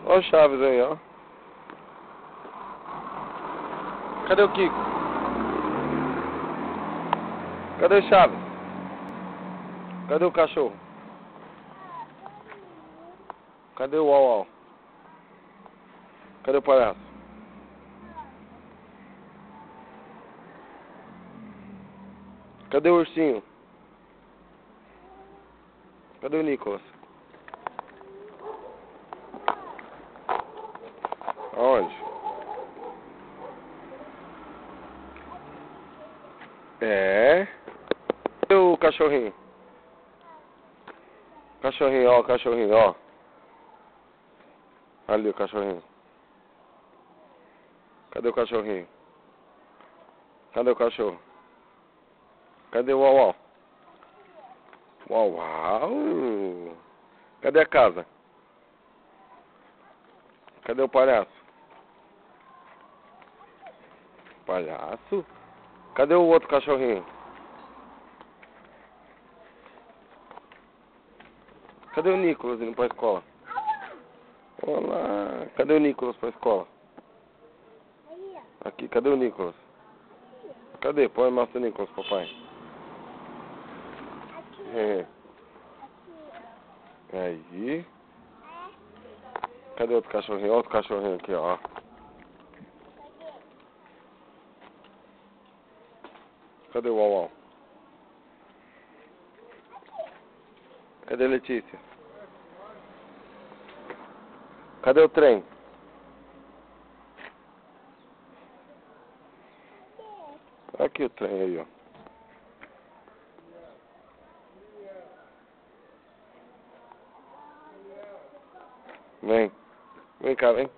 Ó o Chaves aí, ó. Cadê o Kiko? Cadê o Chaves? Cadê o cachorro? Cadê o Uau Uau? Cadê o palhaço? Cadê o ursinho? Cadê o Nicolas? Aonde? É. Cadê o cachorrinho? Cachorrinho, ó, cachorrinho, ó. Ali o cachorrinho. Cadê o cachorrinho? Cadê o cachorro? Cadê o Uau Uau? Uau Uau! Cadê a casa? Cadê o palhaço? Palhaço? Cadê o outro cachorrinho? Cadê o Nicolas indo pra escola? Olá! Cadê o Nicolas pra escola? Aqui, cadê o Nicolas? Cadê? Põe mostra o Nicolas, papai. É. Aí. Cadê outro cachorrinho? Outro cachorrinho aqui, ó. Cadê o Uau Uau? Cadê a Letícia? Cadê o trem? Aqui o trem aí, ó. Vem. Vem cá, vem.